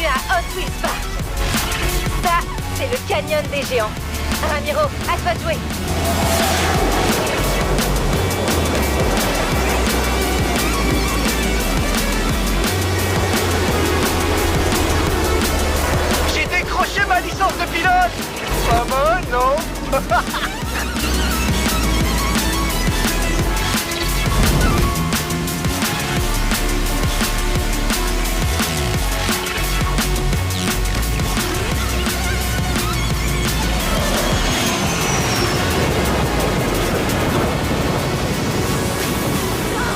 à Hot Wheels Park. Ça, c'est le canyon des géants. Ramiro, à toi de jouer. J'ai décroché ma licence de pilote. Pas mal, non?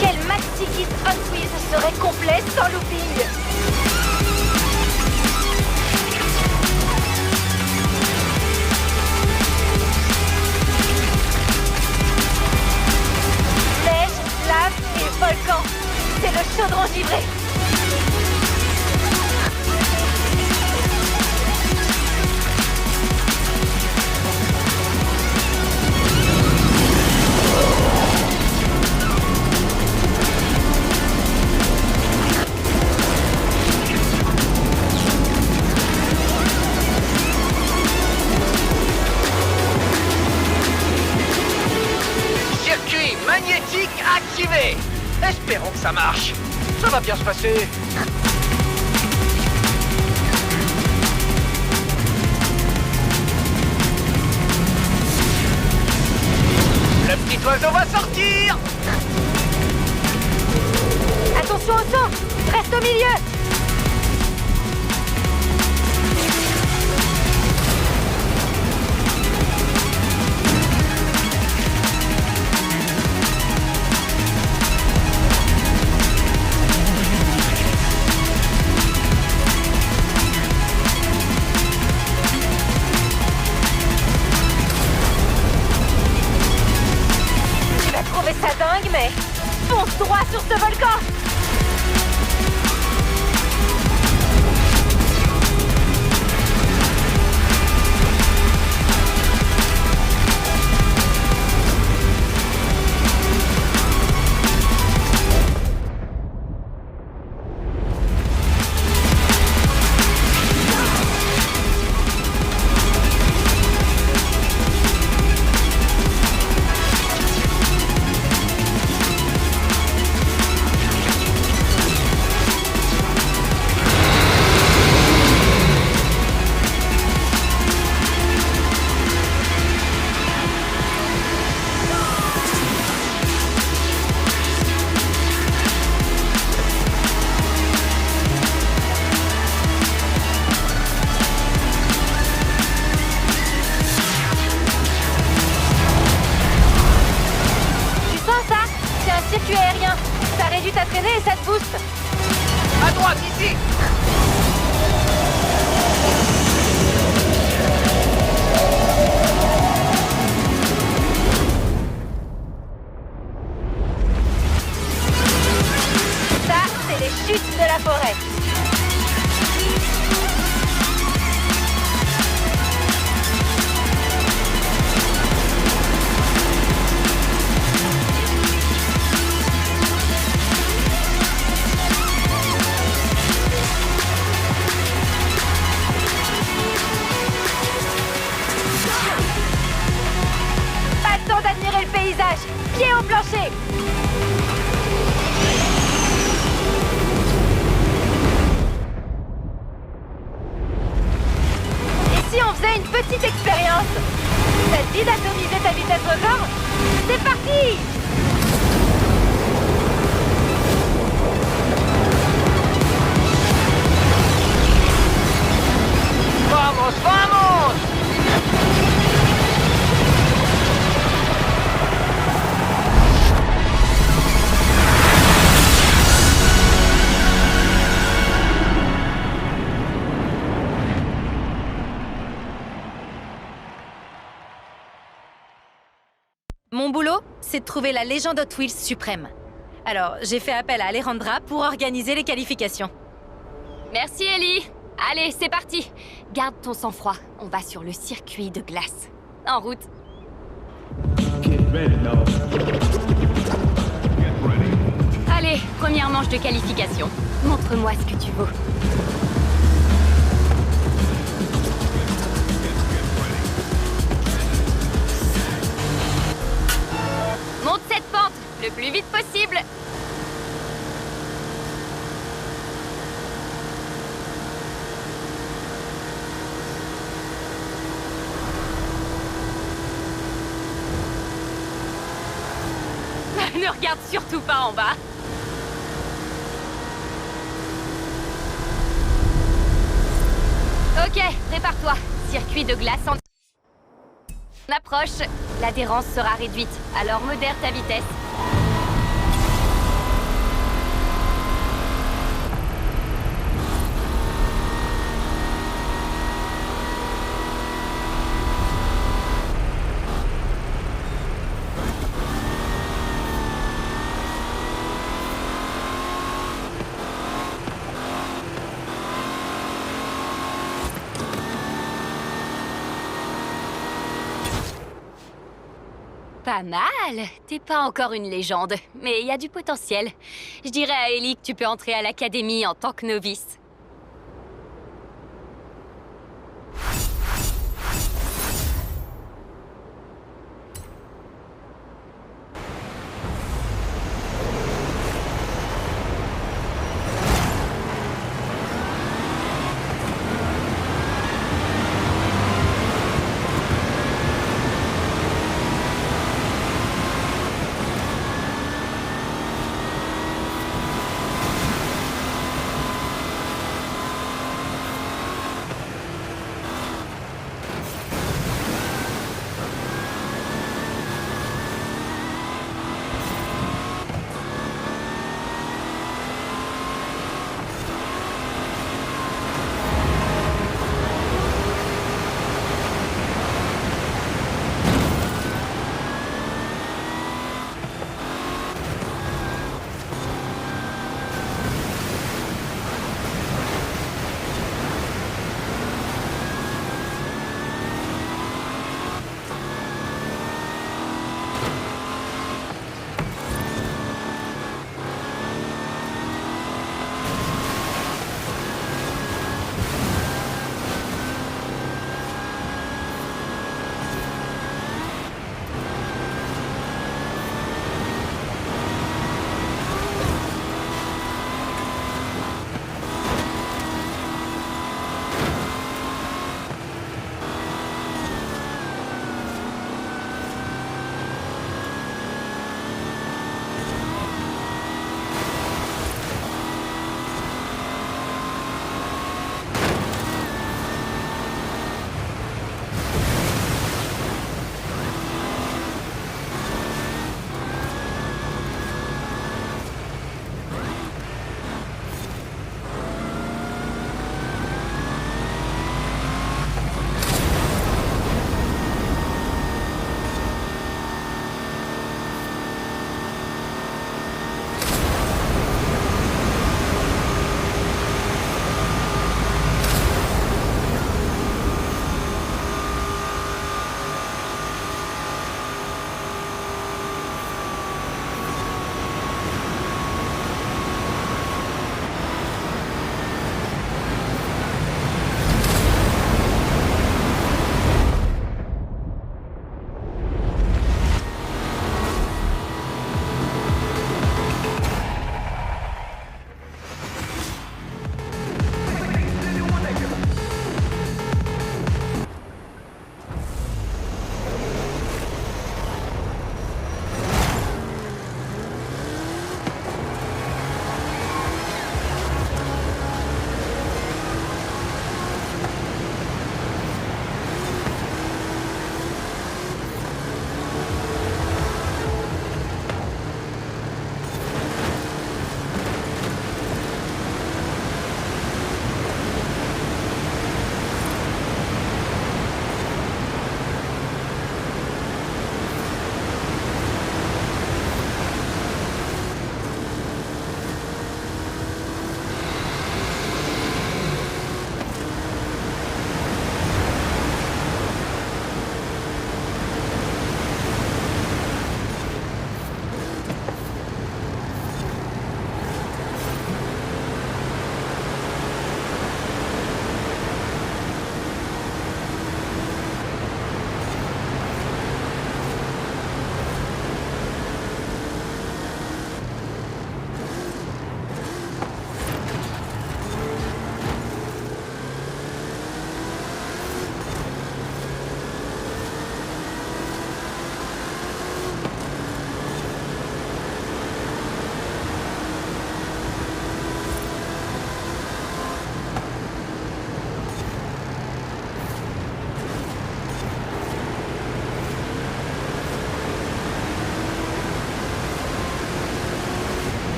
Quel Maxi Kit Hot Wheels serait complet sans looping? Neige, lave et volcan. C'est le chaudron givré. Circuit magnétique activé. Espérons que ça marche. Ça va bien se passer. Le petit oiseau va sortir. Attention au saut. Reste au milieu. Tu vas trouver ça dingue, mais fonce droit sur ce volcan. Tu sens ça? C'est un circuit aérien. Ça réduit ta traînée et ça te booste. À droite, ici. Ça, c'est les chutes de la forêt. Pas le temps d'admirer le paysage. Pied au plancher. Et si on faisait une petite expérience? Ça te dit d'atomiser ta vitesse record? C'est parti! Vamos, vamos. Mon boulot, c'est de trouver la légende Hot Wheels suprême. Alors, j'ai fait appel à Alejandra pour organiser les qualifications. Merci Ellie. Allez, c'est parti. Garde ton sang-froid. On va sur le circuit de glace. En route. Allez, première manche de qualification. Montre-moi ce que tu vaux. Ne regarde surtout pas en bas. Ok, prépare-toi. Circuit de glace en approche. L'adhérence sera réduite, alors modère ta vitesse. Pas mal. T'es pas encore une légende, mais il y a du potentiel. Je dirais à Ellie que tu peux entrer à l'académie en tant que novice.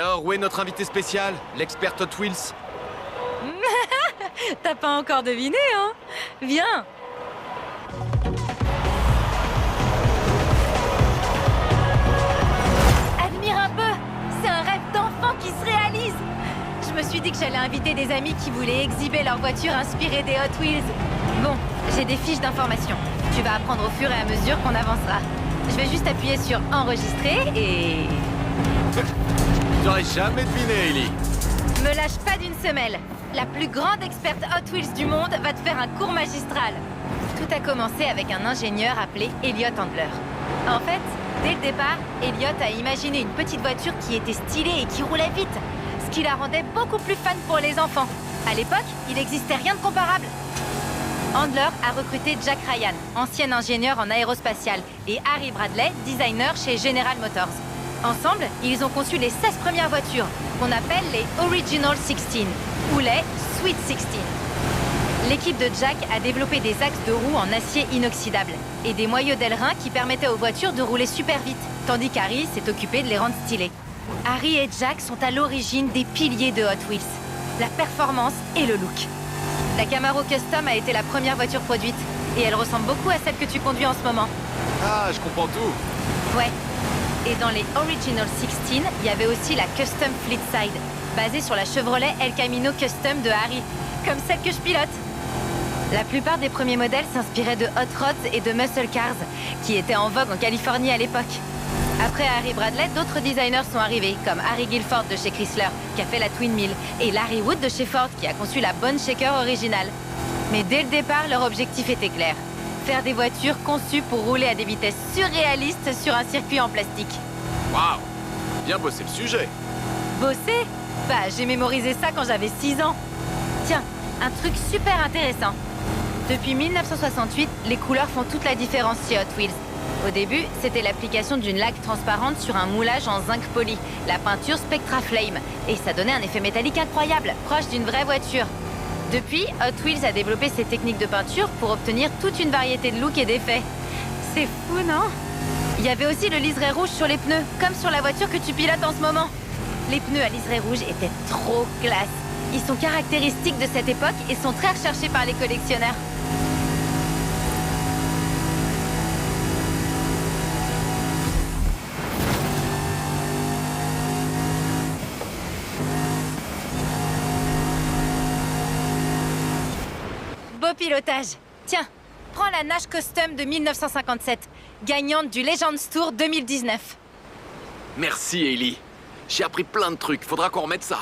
Alors, où est notre invité spécial, l'expert Hot Wheels? T'as pas encore deviné, hein? Viens. Admire un peu. C'est un rêve d'enfant qui se réalise. Je me suis dit que j'allais inviter des amis qui voulaient exhiber leur voiture inspirée des Hot Wheels. Bon, j'ai des fiches d'information. Tu vas apprendre au fur et à mesure qu'on avancera. Je vais juste appuyer sur enregistrer et... J'aurais jamais deviné, Ellie. Me lâche pas d'une semelle. La plus grande experte Hot Wheels du monde va te faire un cours magistral. Tout a commencé avec un ingénieur appelé Elliot Handler. En fait, dès le départ, Elliot a imaginé une petite voiture qui était stylée et qui roulait vite, ce qui la rendait beaucoup plus fun pour les enfants. À l'époque, il n'existait rien de comparable. Handler a recruté Jack Ryan, ancien ingénieur en aérospatial, et Harry Bradley, designer chez General Motors. Ensemble, ils ont conçu les 16 premières voitures, qu'on appelle les Original 16, ou les Sweet 16. L'équipe de Jack a développé des axes de roues en acier inoxydable, et des moyeux d'ailerin qui permettaient aux voitures de rouler super vite, tandis qu'Harry s'est occupé de les rendre stylées. Harry et Jack sont à l'origine des piliers de Hot Wheels, la performance et le look. La Camaro Custom a été la première voiture produite, et elle ressemble beaucoup à celle que tu conduis en ce moment. Ah, je comprends tout. Ouais. Et dans les Original 16, il y avait aussi la Custom Fleetside, basée sur la Chevrolet El Camino Custom de Harry, comme celle que je pilote. La plupart des premiers modèles s'inspiraient de Hot Rods et de Muscle Cars, qui étaient en vogue en Californie à l'époque. Après Harry Bradley, d'autres designers sont arrivés, comme Harry Gilford de chez Chrysler, qui a fait la Twin Mill, et Larry Wood de chez Ford, qui a conçu la Bone Shaker originale. Mais dès le départ, leur objectif était clair. Faire des voitures conçues pour rouler à des vitesses surréalistes sur un circuit en plastique. Waouh! Bien bossé le sujet. Bosser? Bah, j'ai mémorisé ça quand j'avais 6 ans. Tiens, un truc super intéressant. Depuis 1968, les couleurs font toute la différence chez Hot Wheels. Au début, c'était l'application d'une laque transparente sur un moulage en zinc poli, la peinture Spectra Flame, et ça donnait un effet métallique incroyable, proche d'une vraie voiture. Depuis, Hot Wheels a développé ses techniques de peinture pour obtenir toute une variété de looks et d'effets. C'est fou, non? Il y avait aussi le liseré rouge sur les pneus, comme sur la voiture que tu pilotes en ce moment. Les pneus à liseré rouge étaient trop classe. Ils sont caractéristiques de cette époque et sont très recherchés par les collectionneurs. Beau pilotage. Tiens, prends la Nash Custom de 1957, gagnante du Legends Tour 2019. Merci, Ellie. J'ai appris plein de trucs. Faudra qu'on remette ça.